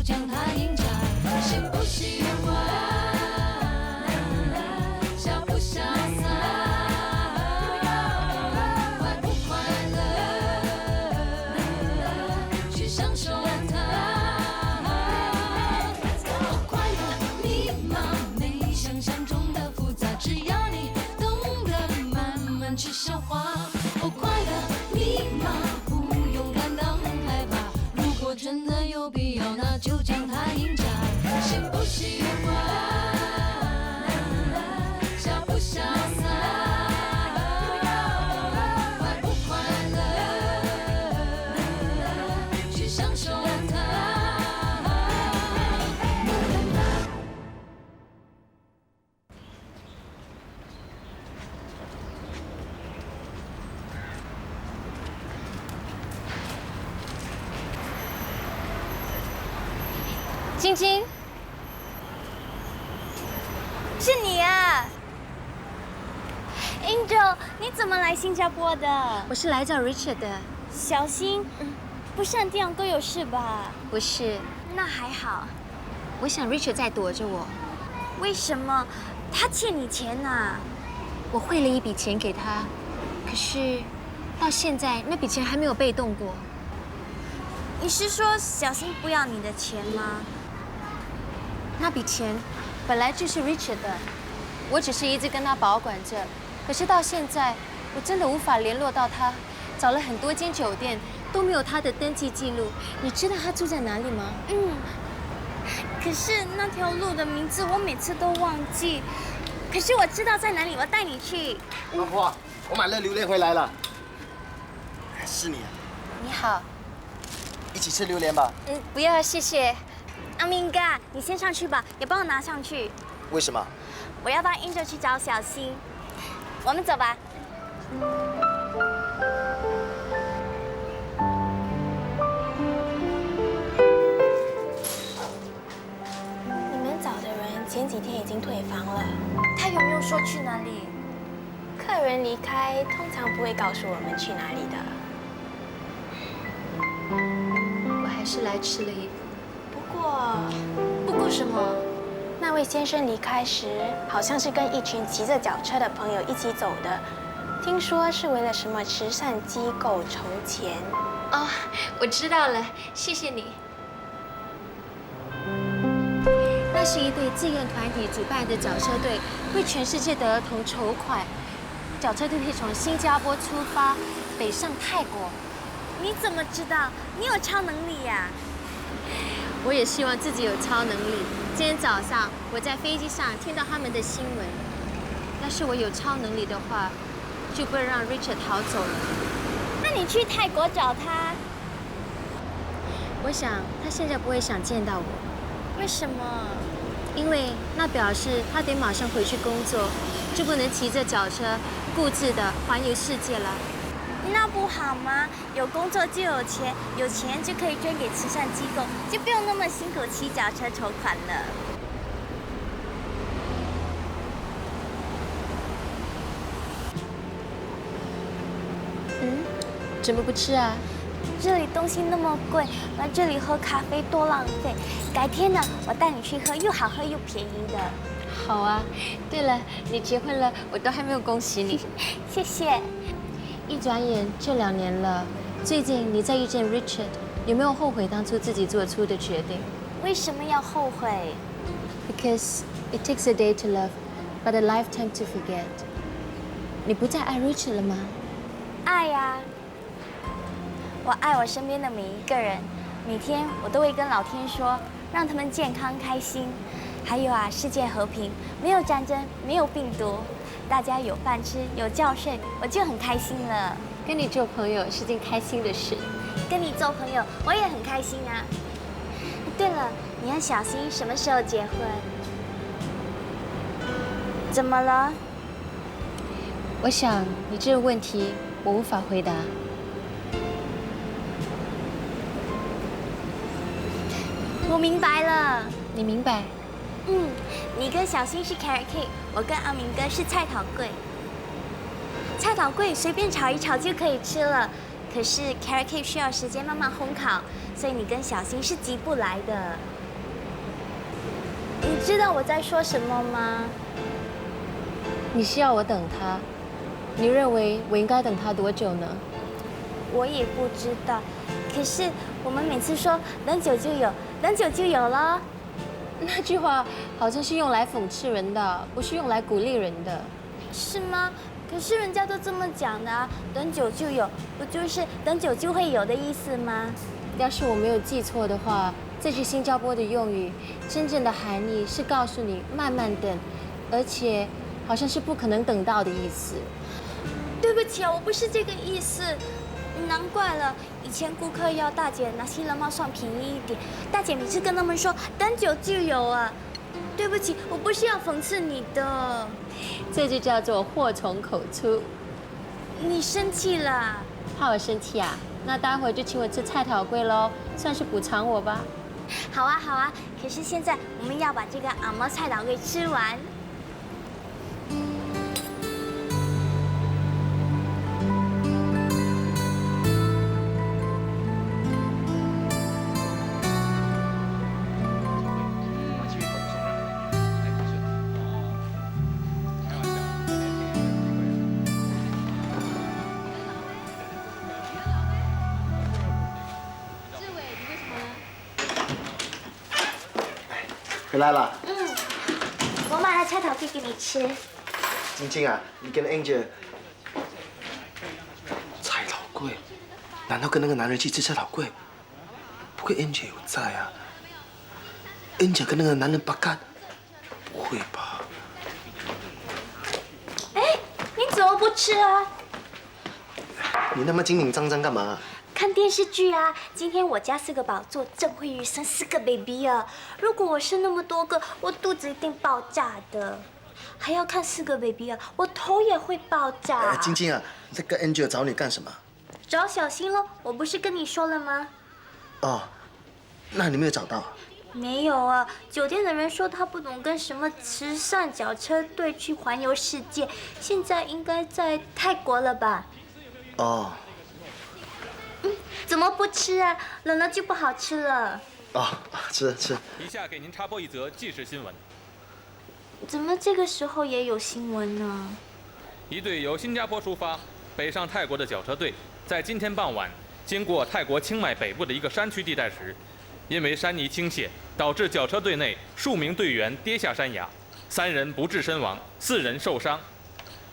将它赢家。喜不喜欢，潇不潇洒，快不快乐，去享受它。快乐密码没你想象中的复杂，只要你懂得慢慢去消化。快乐密码不用感到很害怕，如果真的有必要，那就将它赢家。喜不喜欢，潇不潇洒，快不快乐，去享受它。晶晶，是你啊 ，Angel， 你怎么来新加坡的？我是来找 Richard 的。小心，不是和地阳哥有事吧？不是，那还好。我想 Richard 在躲着我。为什么？他欠你钱啊？我汇了一笔钱给他，可是到现在那笔钱还没有被动过。你是说小新不要你的钱吗？那笔钱本来就是 Richard 的，我只是一直跟他保管着。可是到现在，我真的无法联络到他，找了很多间酒店都没有他的登记记录。你知道他住在哪里吗？可是那条路的名字我每次都忘记。可是我知道在哪里，我带你去。老婆，我买了榴莲回来了。是你啊？你好。一起吃榴莲吧。不要，谢谢。阿明哥，你先上去吧，也帮我拿上去。为什么？我要带 Angel 去找小新。我们走吧。你们找的人前几天已经退房了。他有没有说去哪里？客人离开通常不会告诉我们去哪里的。我还是来迟了一步。不过什么？那位先生离开时，好像是跟一群骑着脚车的朋友一起走的，听说是为了什么慈善机构筹钱。哦，我知道了，谢谢你。那是一对志愿团体主办的脚车队，为全世界的儿童筹款。脚车队会从新加坡出发，北上泰国。你怎么知道？你有超能力呀！我也希望自己有超能力。今天早上我在飞机上听到他们的新闻，要是我有超能力的话，就不会让 Richard 逃走了。那你去泰国找他？我想他现在不会想见到我。为什么？因为那表示他得马上回去工作，就不能骑着脚车固执地环游世界了。那不好吗？有工作就有钱，有钱就可以捐给慈善机构，就不用那么辛苦骑脚车筹款了。怎么不吃啊？这里东西那么贵，来这里喝咖啡多浪费。改天呢，我带你去喝又好喝又便宜的。好啊。对了，你结婚了，我都还没有恭喜你。谢谢。一转眼就2年了，最近你在遇见 Richard， 有没有后悔当初自己做出的决定？为什么要后悔 Because it takes a day to love, but a lifetime to forget。你不再爱 Richard 了吗？爱呀，我爱我身边的每一个人，每天我都会跟老天说，让他们健康开心。还有啊，世界和平，没有战争，没有病毒。大家有饭吃，有觉睡，我就很开心了。跟你做朋友是件开心的事。跟你做朋友，我也很开心啊。对了，你和小新什么时候结婚？怎么了？我想你这个问题我无法回答。我明白了。你明白？你跟小新是 carrot cake， 我跟阿明哥是菜头粿。菜头粿随便炒一炒就可以吃了，可是 carrot cake 需要时间慢慢烘烤，所以你跟小新是急不来的。知道我在说什么吗？你是要我等他？你认为我应该等他多久呢？我也不知道，可是我们每次说等久就有，等久就有了。那句话好像是用来讽刺人的，不是用来鼓励人的。是吗？可是人家都这么讲的啊，等久就有，不就是等久就会有的意思吗？要是我没有记错的话，这句新加坡的用语真正的含义是告诉你慢慢等，而且好像是不可能等到的意思。对不起啊，我不是这个意思。难怪了，以前顾客要大姐拿新人帽算便宜一点，大姐每次跟他们说等久就有啊。对不起，我不是要讽刺你的。这就叫做祸从口出。你生气了？怕我生气啊？那待会就请我吃菜头粿喽，算是补偿我吧。好啊好啊，可是现在我们要把这个阿嬷菜头粿吃完。回来了。我买了菜头粿给你吃。晶晶啊，你跟 Angel 菜头粿，难道跟那个男人去吃菜头粿？不会 Angel 有在啊？Angel 跟那个男人八干？不会吧？哎，你怎么不吃啊？你那么紧紧张张干嘛？看电视剧啊！今天我家4个宝座郑慧玉生4个 baby 啊！如果我生那么多个，我肚子一定爆炸的。还要看4个 baby 啊，我头也会爆炸。晶晶啊，这个 Angel 找你干什么？找小新咯，我不是跟你说了吗？哦，那你没有找到？没有啊，酒店的人说他不懂跟什么慈善脚车队去环游世界，现在应该在泰国了吧？哦。怎么不吃啊？冷了就不好吃了。哦，吃。以下给您插播一则即时新闻：怎么这个时候也有新闻呢？一队由新加坡出发，北上泰国的脚车队，在今天傍晚经过泰国清迈北部的一个山区地带时，因为山泥倾泻，导致脚车队内数名队员跌下山崖，3人不治身亡，4人受伤，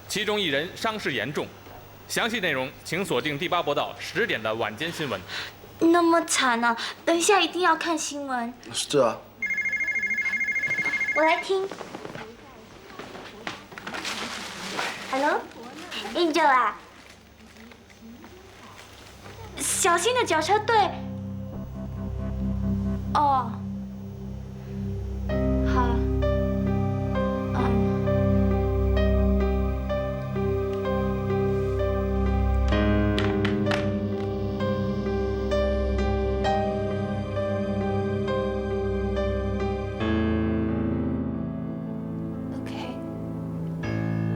其中1人伤势严重。详细内容请锁定第8播到10点的晚间新闻。那么惨啊！等一下一定要看新闻。是啊。我来听。Hello， Angel 啊，小新的脚车队。哦。好。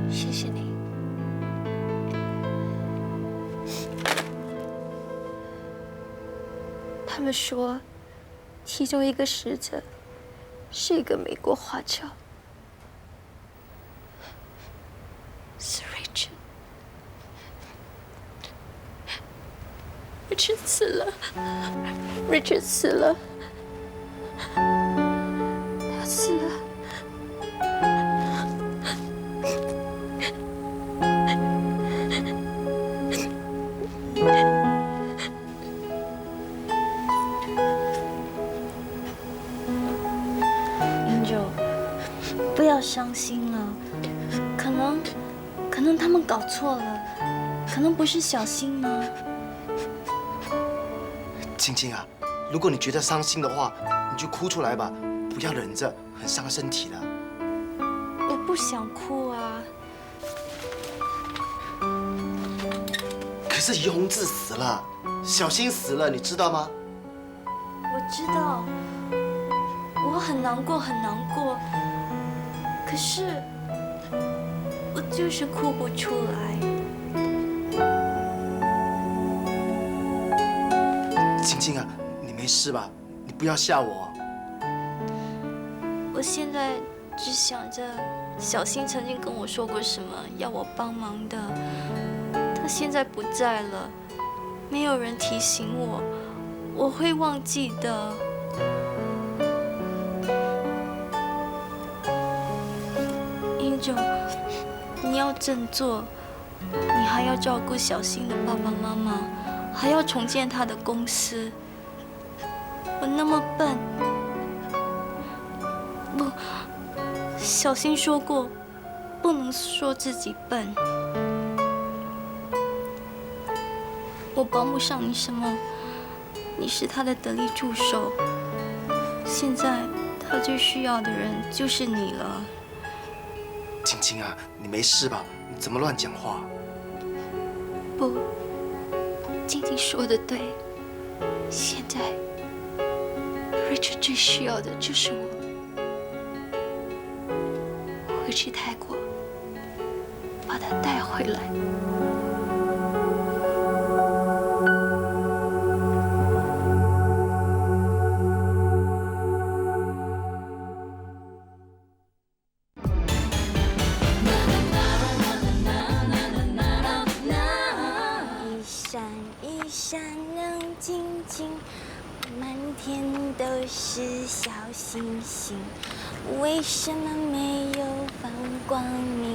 谢谢你。他们说，其中一个死者是一个美国华侨，是 Richard。Richard 死了 ，Richard 死了，他死了。不要伤心了，可能他们搞错了，可能不是小新呢。晶晶啊，如果你觉得伤心的话，你就哭出来吧，不要忍着，很伤身体的。我不想哭啊。可是于洪志死了，小新死了，你知道吗？我知道，我很难过，很难过。可是，我就是哭不出来。晶晶啊，你没事吧？你不要吓我。我我现在只想着小新曾经跟我说过什么要我帮忙的，他现在不在了，没有人提醒我，我会忘记的。Angel， 你要振作，你还要照顾小新的爸爸妈妈，还要重建他的公司。我那么笨。不，小新说过，不能说自己笨。我帮不上你什么，你是他的得力助手。现在他最需要的人就是你了。晶晶啊，你没事吧？你怎么乱讲话？不，晶晶说的对，现在 Richard 最需要的就是我。回去泰国，把他带回来。一闪一闪亮晶晶，满天都是小星星。为什么没有放光明？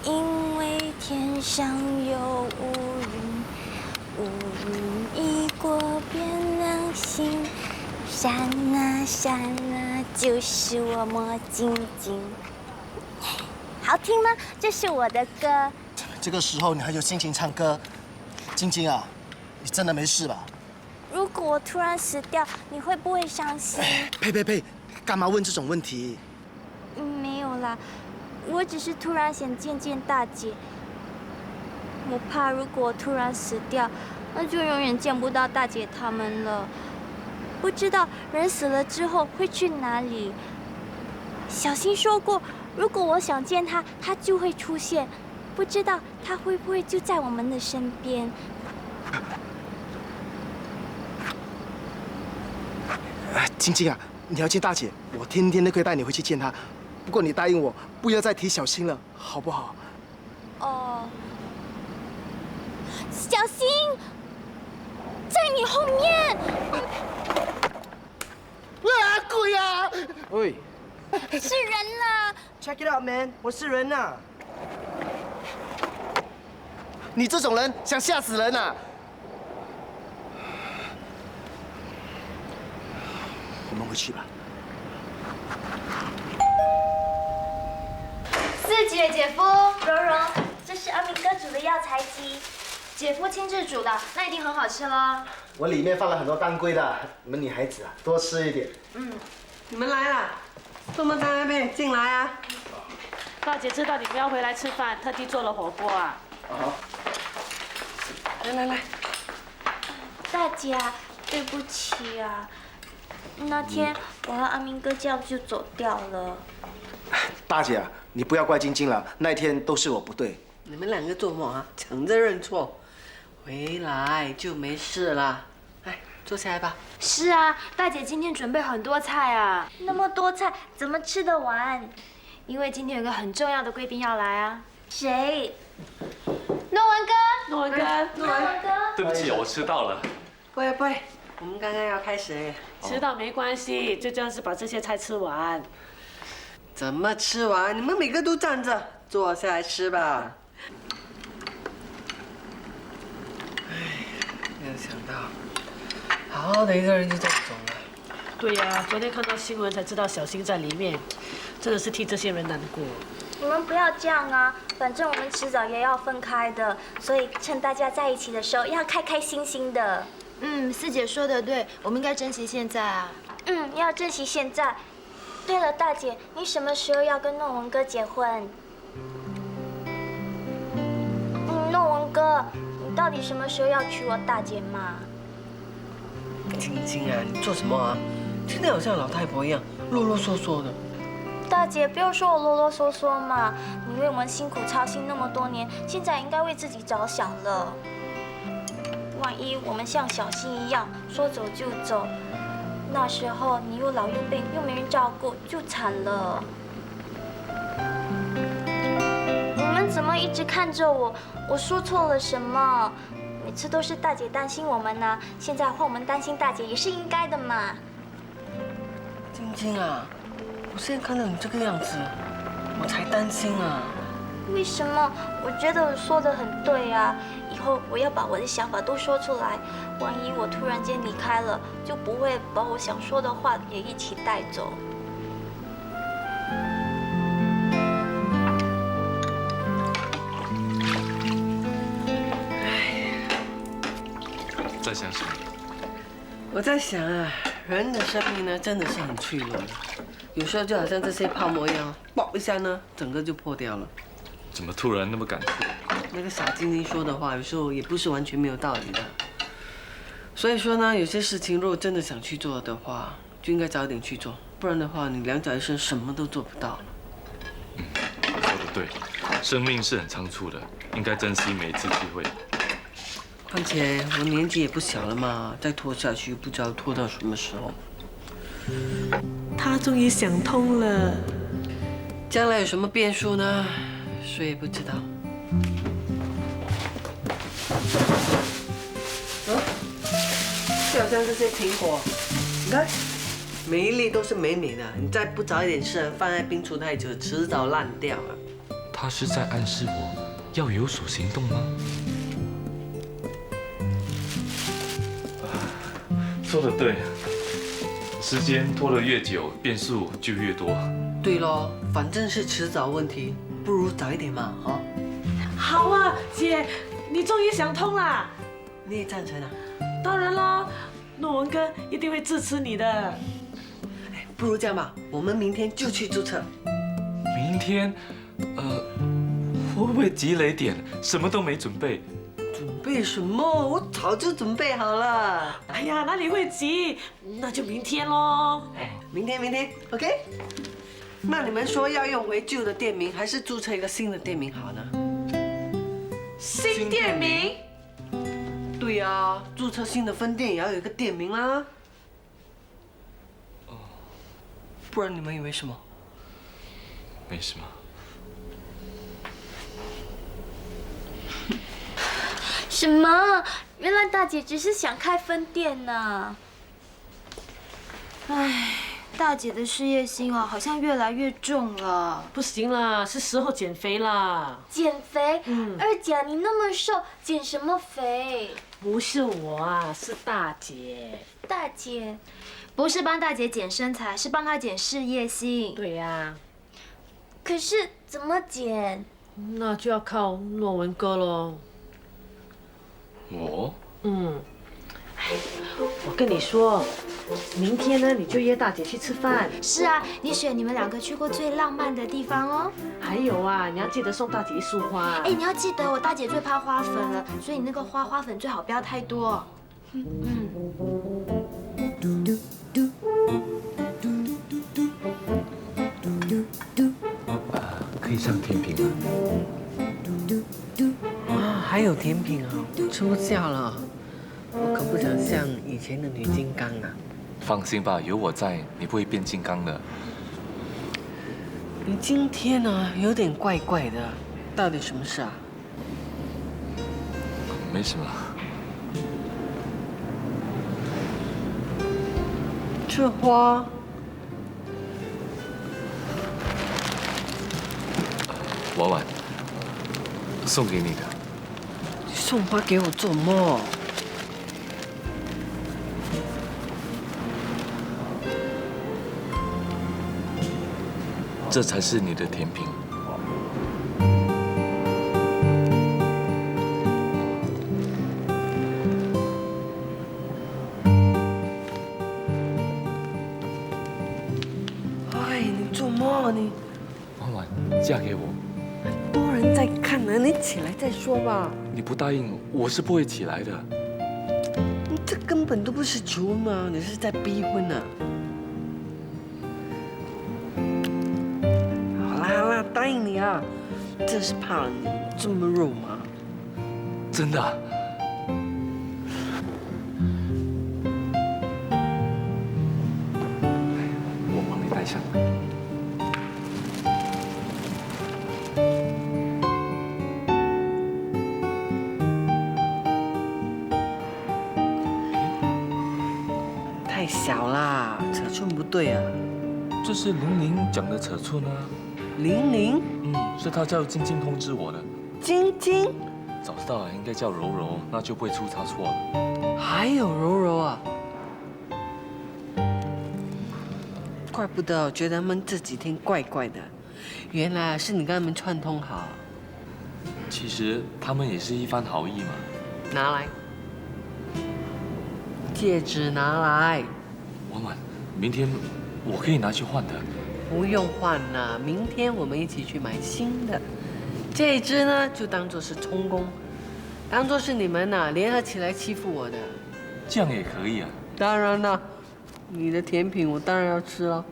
因为天上有乌云，乌云一过变亮星，闪啊闪啊，就是我莫晶晶。好听吗？这是我的歌。这个时候你还有心情唱歌？晶晶啊，你真的没事吧？如果我突然死掉，你会不会伤心？呸！干嘛问这种问题？没有啦，我只是突然想见见大姐。我怕如果我突然死掉，那就永远见不到大姐他们了。不知道人死了之后会去哪里。小新说过，如果我想见他，他就会出现。不知道他会不会就在我们的身边。晶晶啊，你要见大姐，我天天都可以带你回去见她。不过你答应我，不要再提小新了，好不好？哦，小新，在你后面。啊，鬼啊！喂，是人了。 Check it out, man！ 我是人呐。你这种人想吓死人啊！我们回去吧。四姐姐夫，蓉蓉，这是阿明哥煮的药材鸡，姐夫亲自煮的，那一定很好吃咯。我里面放了很多当归的，你们女孩子啊，多吃一点。你们来了，这么在那边进来啊！大姐知道你们要回来吃饭，特地做了火锅啊。好。来，大姐啊，对不起啊，那天我和阿明哥这样就走掉了。大姐啊，你不要怪晶晶了，那天都是我不对。你们两个做梦啊？抢着认错，回来就没事了。来，坐下来吧。是啊，大姐今天准备很多菜啊。那么多菜怎么吃得完？因为今天有个很重要的贵宾要来啊。谁？诺文哥。诺文哥，对不起，我迟到了。不会，我们刚刚要开始。迟到没关系，最重要是把这些菜吃完。怎么吃完？你们每个都站着，坐下来吃吧。哎，没有想到，好好的一个人就这样走了。对呀，昨天看到新闻才知道小新在里面，真的是替这些人难过。你们不要这样啊，反正我们迟早也要分开的，所以趁大家在一起的时候要开开心心的。四姐说的对，我们应该珍惜现在啊。要珍惜现在。对了，大姐，你什么时候要跟诺文哥结婚？诺文哥，你到底什么时候要娶我大姐嘛？晶晶啊，你做什么啊？天天好像老太婆一样，啰啰嗦嗦的。大姐，不要说我啰啰嗦嗦嘛！你为我们辛苦操心那么多年，现在应该为自己着想了。万一我们像小新一样说走就走，那时候你又老又病，又没人照顾，就惨了。你们怎么一直看着我？我说错了什么？每次都是大姐担心我们呢，现在换我们担心大姐也是应该的嘛。晶晶啊，我现在看到你这个样子，我才担心啊。为什么？我觉得我说的很对啊，以后我要把我的想法都说出来。万一我突然间离开了，就不会把我想说的话也一起带走。在想什么？我在想啊，人的生命呢，真的是很脆弱的，有时候就好像这些泡沫一样，爆一下呢，整个就破掉了。怎么突然那么感触？那个傻晶晶说的话，有时候也不是完全没有道理的。所以说呢，有些事情如果真的想去做的话，就应该早点去做，不然的话，你两脚一伸，什么都做不到了。说得对，生命是很仓促的，应该珍惜每一次机会。况且我年纪也不小了嘛，再拖下去不知道拖到什么时候。他终于想通了，将来有什么变数呢？谁也不知道。就好像这些苹果，你看，每一粒都是美美的，你再不早一点吃，放在冰橱太久，迟早烂掉了。他是在暗示我要有所行动吗？说得对，时间拖得越久，变数就越多。对咯，反正是迟早问题，不如早一点嘛，啊？好啊，姐，你终于想通啦！你也赞成啊？当然啦，诺文哥一定会支持你的。哎，不如这样吧，我们明天就去注册。明天，会不会急了一点？什么都没准备。准备什么？我早就准备好了。哎呀，哪里会急？那就明天喽。哎，明天，OK？那你们说要用回旧的店名，还是注册一个新的店名好呢？新店名？对呀，注册新的分店也要有一个店名啦。不然你们以为什么？没什么。什么？原来大姐只是想开分店呢。唉，大姐的事业心哦，好像越来越重了。不行啦，是时候减肥啦。减肥？二姐你那么瘦，减什么肥？不是我啊，是大姐。大姐，不是帮大姐减身材，是帮她减事业心。对呀。可是怎么减？那就要靠诺文哥喽。我？我跟你说，明天呢你就约大姐去吃饭。是啊，你选你们2个去过最浪漫的地方哦。还有啊，你要记得送大姐一束花。哎，你要记得我大姐最怕花粉了，所以你那个花粉最好不要太多。可以上甜品吗？啊，还有甜品啊，吃不下了。我可不想像以前的女金刚啊。放心吧，有我在，你不会变金刚的。你今天呢有点怪怪的，到底什么事啊？没什么。这花。婉婉，送给你的。你送花给我做什么？这才是你的甜品。哎，你做么你？婉婉，嫁给我。多人在看呢，你起来再说吧。你不答应，我是不会起来的。你这根本都不是求婚嘛，你是在逼婚呢。好啦，答应你啊！真是怕了你这么肉麻。真的啊？小啦，尺寸不对啊。这是玲玲讲的尺寸啊。玲玲？是她叫晶晶通知我的。晶晶？早知道了，应该叫柔柔，那就不会出差错了。还有柔柔啊，怪不得我觉得他们这几天怪怪的，原来是你跟他们串通好。其实他们也是一番好意嘛。拿来，戒指拿来。婉婉，明天我可以拿去换的。不用换了，明天我们一起去买新的。这一只呢，就当做是充公，当做是你们呐联合起来欺负我的。这样也可以啊。当然了，你的甜品我当然要吃了。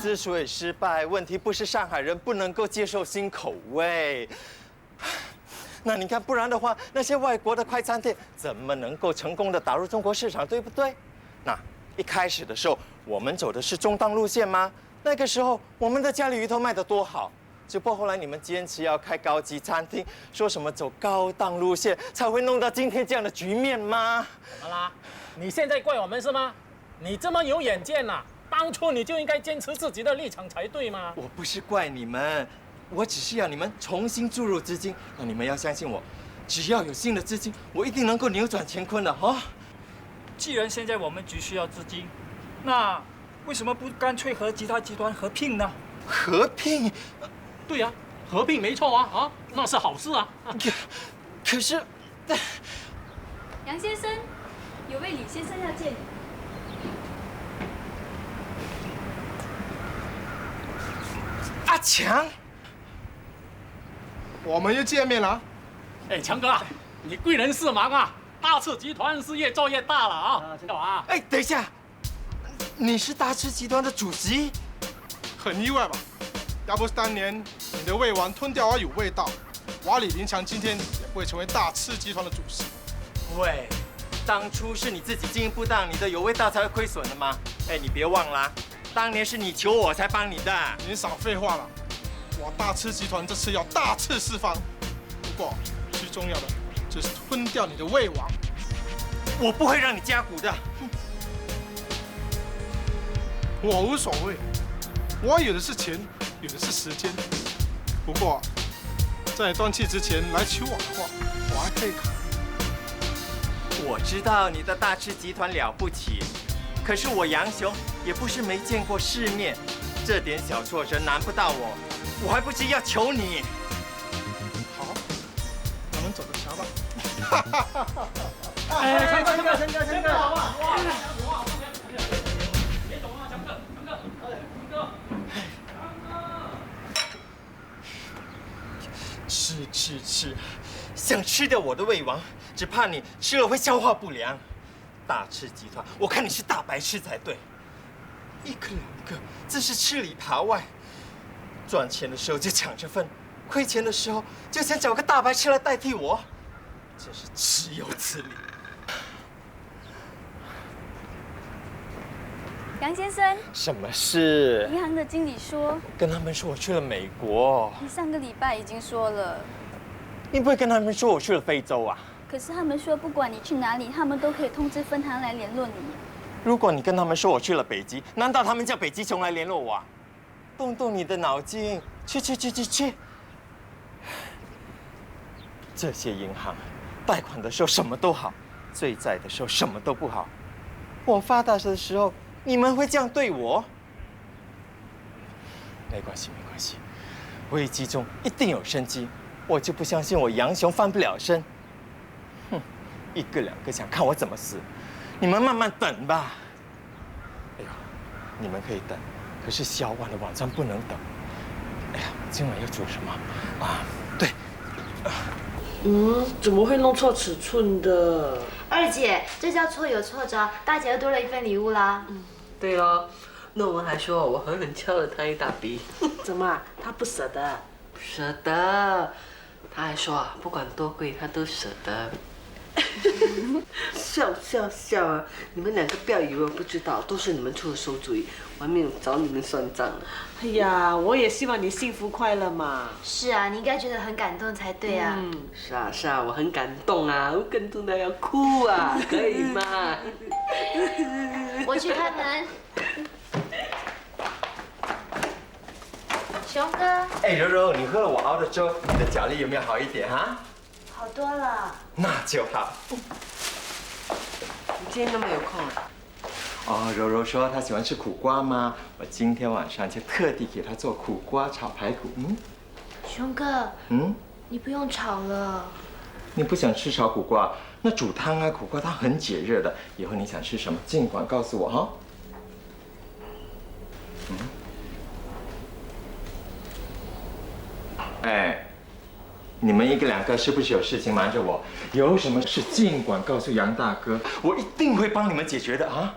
之所以失败，问题不是上海人不能够接受新口味。那你看，不然的话，那些外国的快餐店怎么能够成功的打入中国市场，对不对？那一开始的时候，我们走的是中档路线吗？那个时候，我们的家里鱼头卖得多好。只不过后来你们坚持要开高级餐厅，说什么走高档路线，才会弄到今天这样的局面吗？好啦，你现在怪我们是吗？你这么有远见呐！当初你就应该坚持自己的立场才对嘛！我不是怪你们，我只是要你们重新注入资金。那你们要相信我，只要有新的资金，我一定能够扭转乾坤的哈。既然现在我们急需要资金，那为什么不干脆和其他集团合并呢？合并？对呀，合并没错啊，那是好事啊。可是，杨先生，有位李先生要见你。阿强，我们又见面了。哎，强哥啊，你贵人事忙啊，大赤集团是越做越大了啊，知道啊？哎，等一下，你是大赤集团的主席？很意外吧？要不是当年你的胃丸吞掉而有味道，我李林强今天也不会成为大赤集团的主席。喂，当初是你自己经营不当，你的有味道才会亏损的吗？哎，你别忘了。当年是你求我才帮你的。您少废话了，我大赤集团这次要大刺四方。不过最重要的就是吞掉你的胃王。我不会让你加股的。我无所谓，我有的是钱，有的是时间。不过在断气之前来求我的话，我还可以考虑。我知道你的大赤集团了不起。可是我杨雄也不是没见过世面，这点小挫折难不到我，我还不是要求你。好，咱们走着瞧吧。哎，强哥，好吧。别走啊，强哥。吃，想吃掉我的胃王，只怕你吃了会消化不良。大赤集团，我看你是大白痴才对，一个两个，自是吃里扒外。赚钱的时候就抢着分，亏钱的时候就想找个大白痴来代替我，真是岂有此理！杨先生，什么事？银行的经理说，跟他们说我去了美国。你上个礼拜已经说了。你不会跟他们说我去了非洲啊？可是他们说，不管你去哪里，他们都可以通知分行来联络你。如果你跟他们说我去了北极，难道他们叫北极熊来联络我啊？动动你的脑筋，去！这些银行，贷款的时候什么都好，追债的时候什么都不好。我发大的时候，你们会这样对我？没关系，危机中一定有生机。我就不相信我杨雄翻不了身。哼，一个两个想看我怎么死，你们慢慢等吧。哎呦，你们可以等，可是小婉的晚餐不能等。哎呀，今晚要煮什么啊？对，怎么会弄错尺寸的？二姐，这叫错有错着，大姐又多了一份礼物啦。对咯，诺文还说我狠狠敲了他一大笔。怎么？他不舍得？舍得。他还说啊，不管多贵他都舍得。笑啊！你们两个不要以为我不知道，都是你们出的馊主意，我还没有找你们算账。哎呀，我也希望你幸福快乐嘛。是啊，你应该觉得很感动才对啊。是啊，我很感动啊，我感动到要哭啊，可以吗？我去开门。熊哥。哎，柔柔，你喝了我熬的粥，你的脚力有没有好一点哈？好多了。那就好。你今天都没有空啊？哦，柔柔说她喜欢吃苦瓜吗？我今天晚上就特地给她做苦瓜炒排骨。熊哥。你不用炒了。你不想吃炒苦瓜？那煮汤啊，苦瓜汤很解热的。以后你想吃什么，尽管告诉我哈。哎，你们一个两个是不是有事情瞒着我？有什么事尽管告诉杨大哥，我一定会帮你们解决的啊！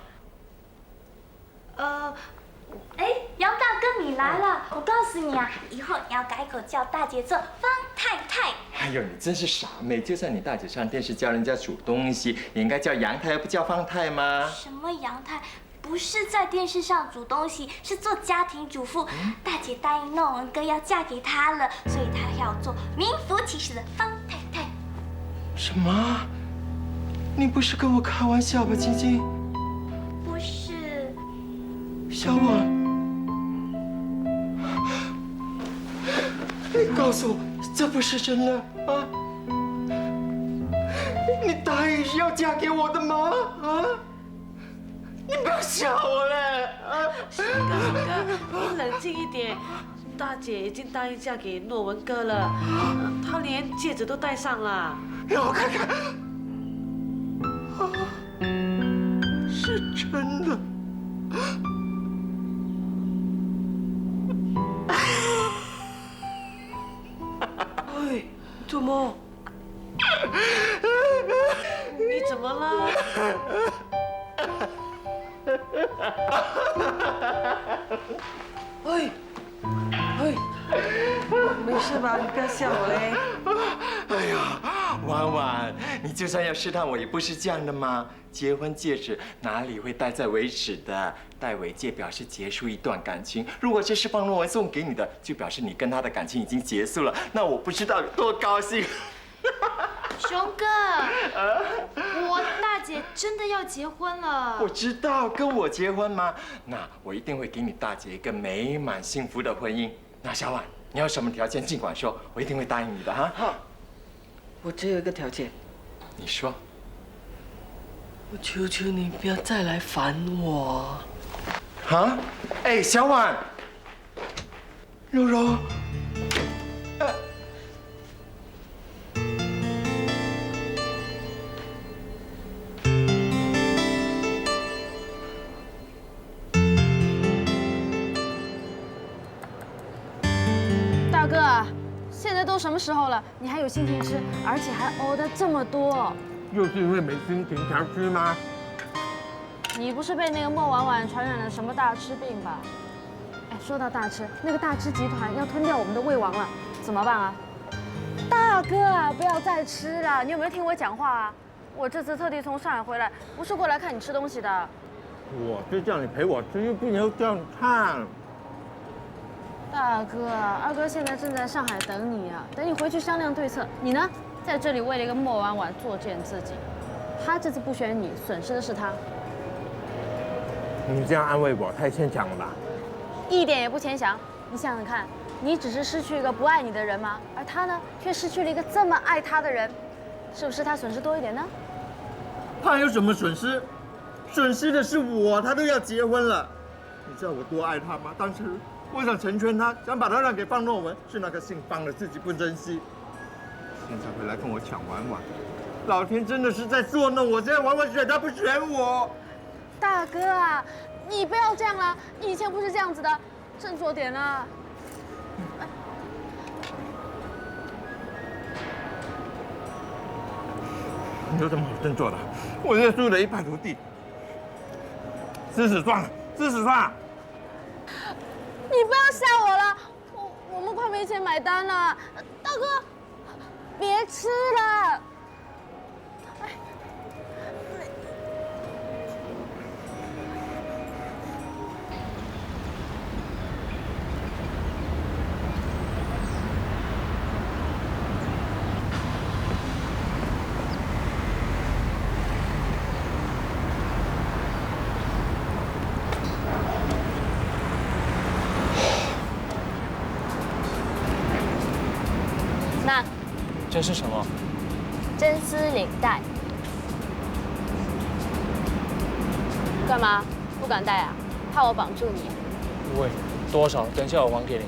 杨大哥你来了，我告诉你啊，以后你要改口叫大姐做方太太。哎呦，你真是傻妹！就算你大姐上电视教人家煮东西，也应该叫杨太，而不叫方太吗？什么杨太？不是在电视上煮东西，是做家庭主妇。大姐答应诺文哥要嫁给他了，所以她要做名副其实的方太太。什么？你不是跟我开玩笑吧，晶晶？不是。小婉，你告诉我，这不是真的啊？你答应要嫁给我的吗？啊？你不要吓我嘞！熊哥，你冷静一点。大姐已经答应嫁给诺文哥了，她连戒指都戴上了。让我看看，是真的。哎，怎么？你怎么了？没事吧？你不要吓我嘞！哎呀，婉婉，你就算要试探我，也不是这样的嘛。结婚戒指哪里会戴在尾指的？戴尾戒表示结束一段感情。如果这是方若文送给你的，就表示你跟他的感情已经结束了。那我不知道有多高兴。熊哥，我大姐真的要结婚了。我知道，跟我结婚吗？那我一定会给你大姐一个美满幸福的婚姻。那小婉，你要什么条件尽管说，我一定会答应你的哈。好，我只有一个条件。你说。我求求你不要再来烦我。啊？哎，小婉，柔柔。大哥啊，现在都什么时候了，你还有心情吃，而且还熬得这么多？就是因为没心情才吃吗？你不是被那个莫婉婉传染了什么大吃病吧？哎，说到大吃，那个大吃集团要吞掉我们的魏王了，怎么办啊？大哥啊，不要再吃了，你有没有听我讲话啊？我这次特地从上海回来，不是过来看你吃东西的。我就叫你陪我吃，又不能叫你看。大哥，二哥现在正在上海等你啊，等你回去商量对策。你呢，在这里为了一个莫婉婉作践自己，他这次不选你，损失的是他。你这样安慰我，太牵强了吧？一点也不牵强。你想想看，你只是失去一个不爱你的人吗？而他呢，却失去了一个这么爱他的人，是不是他损失多一点呢？他有什么损失？损失的是我，他都要结婚了。你知道我多爱他吗？当时我想成全他，想把他让给方若文，是那个姓方的自己不珍惜，现在回来跟我抢婉婉。老天真的是在捉弄我，现在婉婉选他不选我。大哥啊，你不要这样啦！你以前不是这样子的，振作点啊！你有什么好振作的？我现在输了一败涂地，吃屎算了，吃屎算了！你不要吓我了，我们快没钱买单了，大哥，别吃了。哎，这是什么？真丝领带。干嘛？不敢戴啊？怕我绑住你？喂，多少？等下我还给你。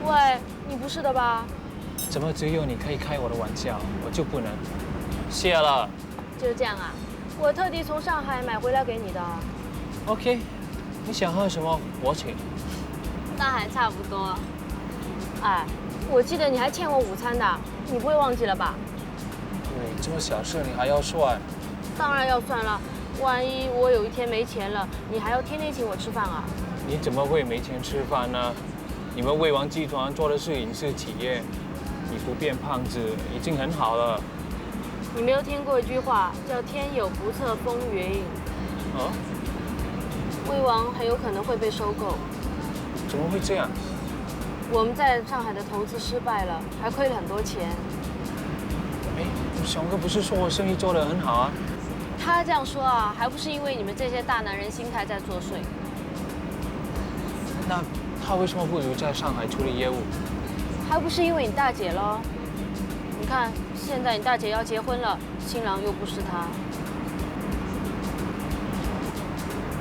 喂，你不是的吧？怎么只有你可以开我的玩笑，我就不能？谢了。就这样啊？我特地从上海买回来给你的。OK， 你想喝什么我请。那还差不多。哎，我记得你还欠我午餐的，你不会忘记了吧？喂，这么小事你还要算？当然要算了。万一我有一天没钱了，你还要天天请我吃饭啊？你怎么会没钱吃饭呢？你们魏王集团做的是影视企业，你不变胖子已经很好了。你没有听过一句话叫“天有不测风云”？啊？魏王很有可能会被收购。怎么会这样？我们在上海的投资失败了，还亏了很多钱。哎，熊哥不是说我生意做得很好啊？他这样说啊，还不是因为你们这些大男人心态在作祟？那他为什么不留在上海处理业务？还不是因为你大姐咯？你看，现在你大姐要结婚了，新郎又不是他。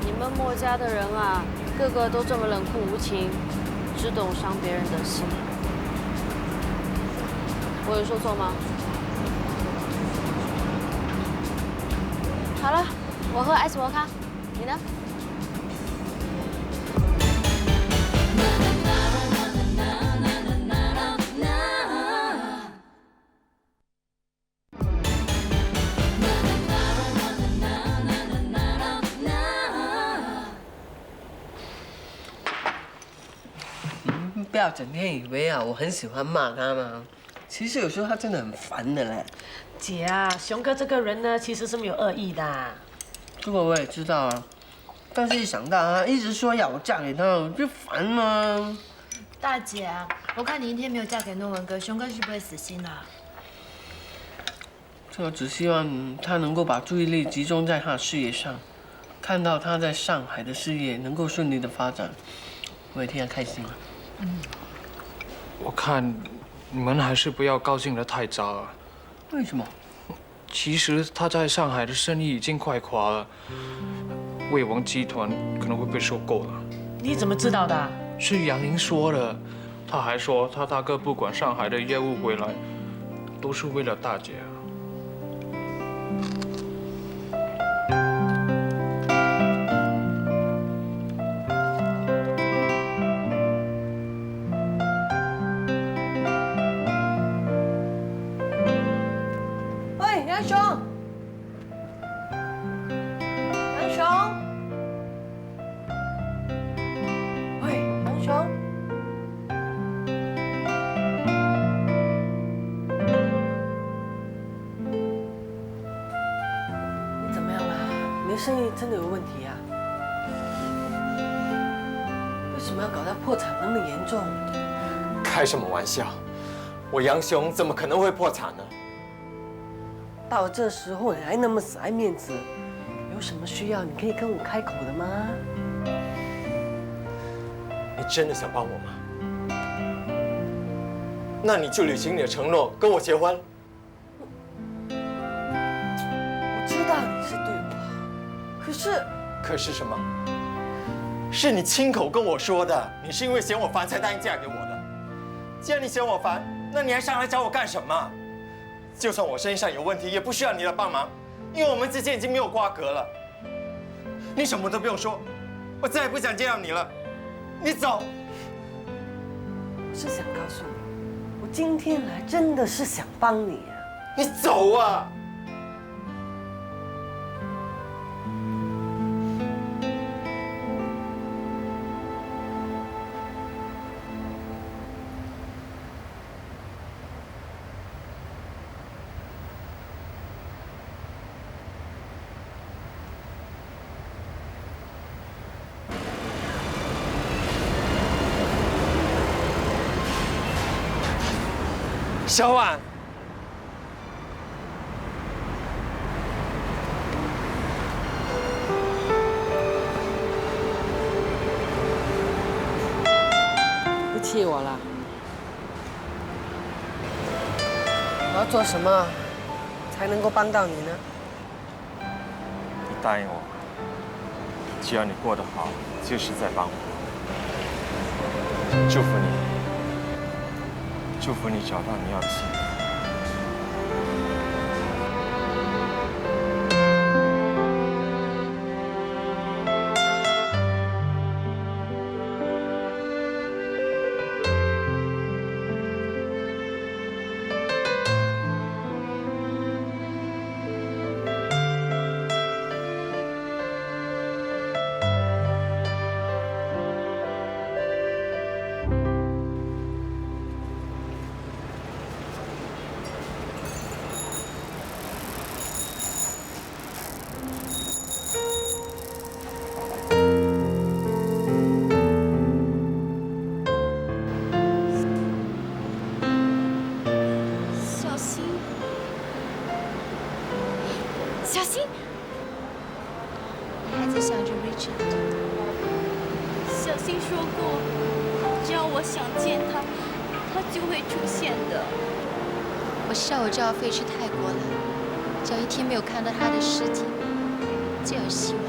你们墨家的人啊，个个都这么冷酷无情，只懂伤别人的心。我有说错吗？好了，我喝艾斯摩卡，你呢？不要整天以为啊我很喜欢骂他嘛，其实有时候他真的很烦的嘞。姐啊，熊哥这个人呢，其实是没有恶意的。这个我也知道啊，但是一想到他一直说要我嫁给他，我就烦嘛。大姐啊，我看你一天没有嫁给诺文哥，熊哥是不会死心的。我只希望他能够把注意力集中在他的事业上，看到他在上海的事业能够顺利的发展，我也替他开心了。我看你们还是不要高兴得太早了。为什么？其实他在上海的生意已经快垮了，魏王集团可能会被收购了。你怎么知道的？是杨莹说的，他还说他大哥不管上海的业务回来，都是为了大姐啊。喂，杨雄，杨雄，喂，杨雄。你怎么样了？你的生意真的有问题啊？为什么要搞到破产那么严重？开什么玩笑？我杨雄怎么可能会破产呢？到了这时候你还那么死爱面子，有什么需要你可以跟我开口的吗？你真的想帮我吗？那你就履行你的承诺，跟我结婚。我知道你是对我，可是什么？是你亲口跟我说的，你是因为嫌我烦才答应嫁给我的。既然你嫌我烦，那你还上来找我干什么？就算我生意上有问题，也不需要你的帮忙，因为我们之间已经没有瓜葛了。你什么都不用说，我再也不想见到你了。你走。我是想告诉你，我今天来真的是想帮你啊。你走啊！小婉，不气我了？啊？要做什么才能够帮到你呢？你答应我，只要你过得好，就是在帮我。祝福你，祝福你找到你要的幸福。小心！你还在想着 Richard？ 小新说过，只要我想见他，他就会出现的。我下午就要飞去泰国了，只要一天没有看到他的尸体，就有希望。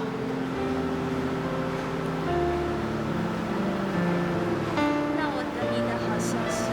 那我等你的好消息。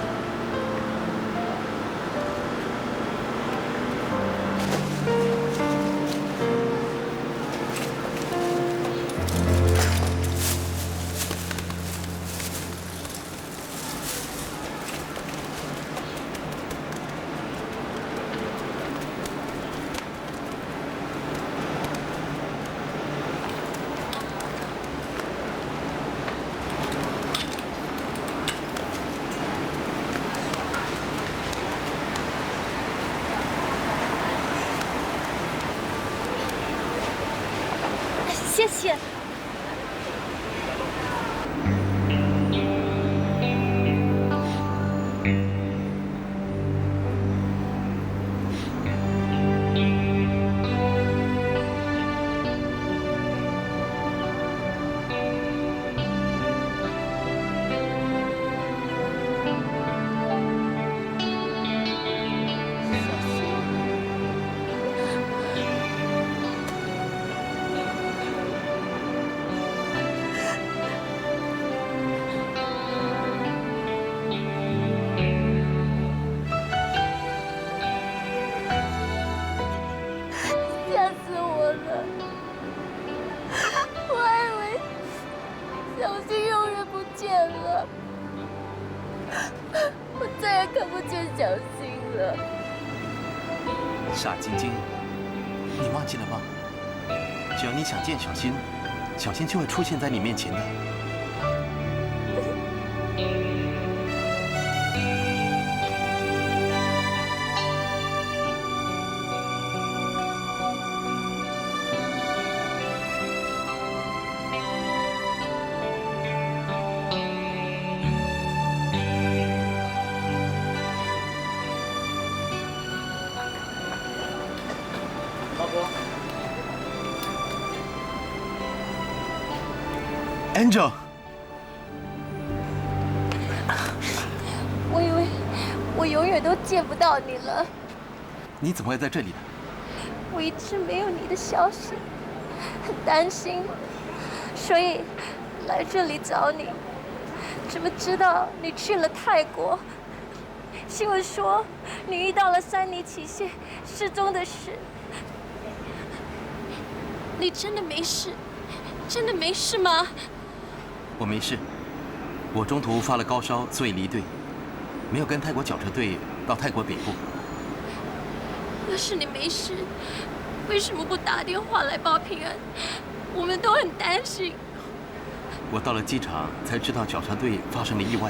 谢谢。吓死我了！我还以为小新永远不见了，我再也看不见小新了。傻晶晶，你忘记了吗？只要你想见小新，小新就会出现在你面前的。Angel， 我以为我永远都见不到你了。你怎么会在这里呢？我一直没有你的消息，很担心，所以来这里找你。怎么知道你去了泰国？新闻说你遇到了山尼启宪失踪的事。你真的没事？真的没事吗？我没事，我中途发了高烧，所以离队，没有跟泰国绞车队到泰国北部。要是你没事，为什么不打电话来报平安？我们都很担心。我到了机场才知道绞车队发生了意外。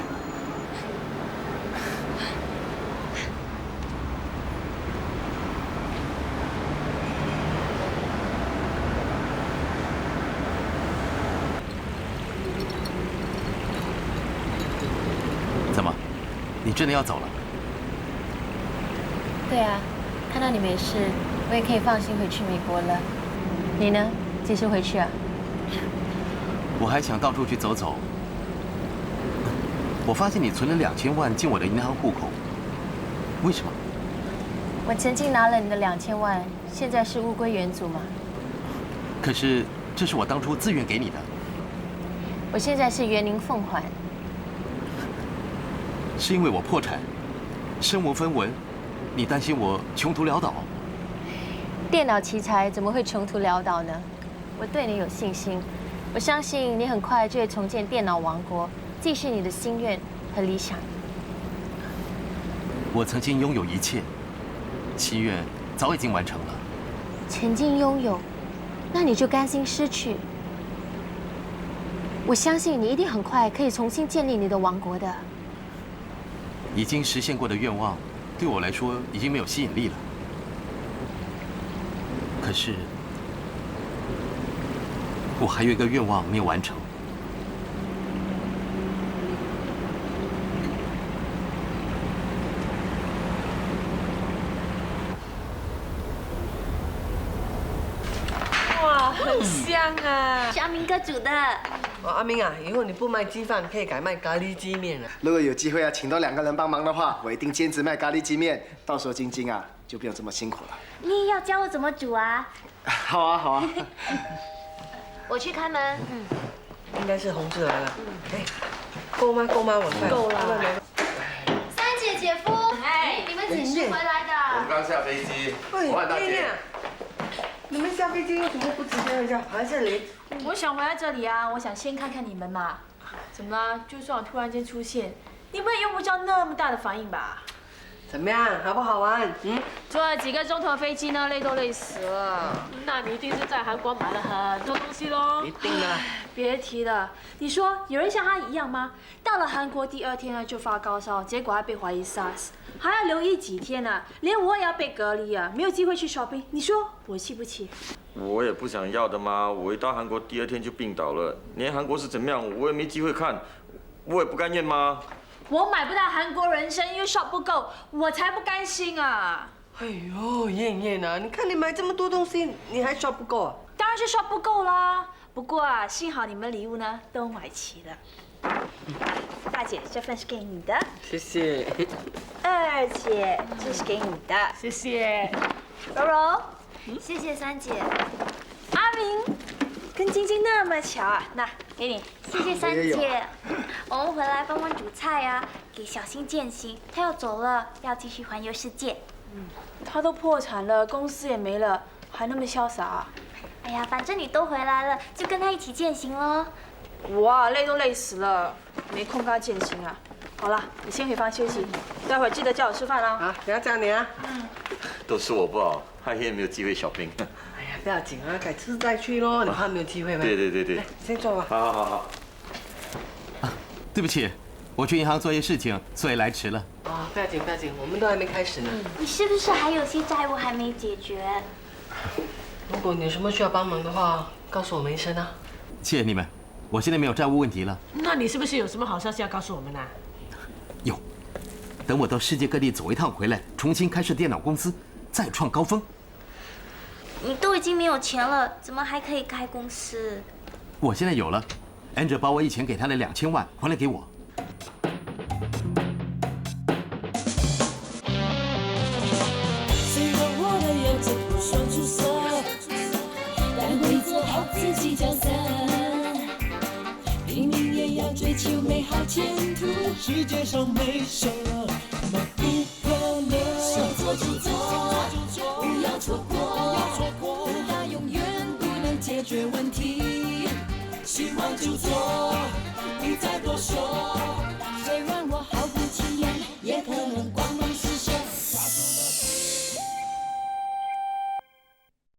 怎么，你真的要走了？对啊，看到你没事，我也可以放心回去美国了。你呢？几时回去啊？我还想到处去走走。我发现你存了2000万进我的银行户口，为什么？我曾经拿了你的2000万，现在是物归原主吗？可是这是我当初自愿给你的。我现在是原您奉还。是因为我破产，身无分文，你担心我穷途潦倒？电脑奇才怎么会穷途潦倒呢？我对你有信心，我相信你很快就会重建电脑王国，继续你的心愿和理想。我曾经拥有一切，祈愿早已经完成了。曾经拥有，那你就甘心失去？我相信你一定很快可以重新建立你的王国的。已经实现过的愿望，对我来说已经没有吸引力了。可是，我还有一个愿望没有完成。哇，很香啊！是阿明哥煮的。阿明啊，以后你不卖鸡饭，可以改卖咖喱鸡面了。如果有机会啊，请多2个人帮忙的话，我一定兼职卖咖喱鸡面。到时候晶晶啊，就不用这么辛苦了。你也要教我怎么煮啊？好啊，好啊。我去开门。应该是红志来了。哎，够吗？够吗？晚饭够了。三姐姐夫，哎，你们几时回来的？我们刚下飞机。我喊大姐。你们下飞机为什么不直接回家，跑来这里？我想回来这里啊，我想先看看你们嘛。怎么了？就算我突然间出现，你们也用不着那么大的反应吧？怎么样，好不好玩？坐了几个钟头飞机呢，累都累死了。那你一定是在韩国买了很多东西喽。一定的。别提了，你说有人像他一样吗？到了韩国第2天呢就发高烧，结果还被怀疑 SARS， 还要留意几天呢，连我也要被隔离啊，没有机会去 shopping， 你说我气不气？我也不想要的嘛，我一到韩国第2天就病倒了，连韩国是怎么样我也没机会看，我也不甘愿吗？我买不到韩国人参，因为 shop 不够，我才不甘心啊！哎呦，燕燕啊，你看你买这么多东西，你还 shop 不够啊？当然是 shop 不够啦。不过啊，幸好你们礼物呢都买齐了。大姐，这份是给你的。谢谢。二姐，这是给你的。谢谢。柔柔，谢谢三姐。阿明，跟晶晶那么巧啊，那给你。谢谢三姐。我们回来帮忙煮菜啊，给小新践行。他要走了，要继续环游世界。他都破产了，公司也没了，还那么潇洒啊。哎呀，反正你都回来了，就跟他一起践行喽。哇，累都累死了，没空跟他践行啊。好了，你先回房休息，待会儿记得叫我吃饭啦。啊，不要这样你啊。都是我不好，害也没有机会小兵。哎呀，不要紧啊，改次再去咯。你怕没有机会吗？对。来，先坐吧。好。对不起，我去银行做一些事情，所以来迟了。啊，不要紧，我们都还没开始呢。你是不是还有些债务还没解决？如果你有什么需要帮忙的话，告诉我们一声啊。谢谢你们，我现在没有债务问题了。那你是不是有什么好消息要告诉我们呢？有，等我到世界各地走一趟回来，重新开设电脑公司，再创高峰。你都已经没有钱了，怎么还可以开公司？我现在有了 ，Angel 把我以前给他的2000万还了给我。虽然我的样子不算出色，但会做好自己角色，拼命也要追求美好前途。世界上没什么不可能，想做就做，不要错过，回答永远不能解决问题。喜欢就做，不再多说。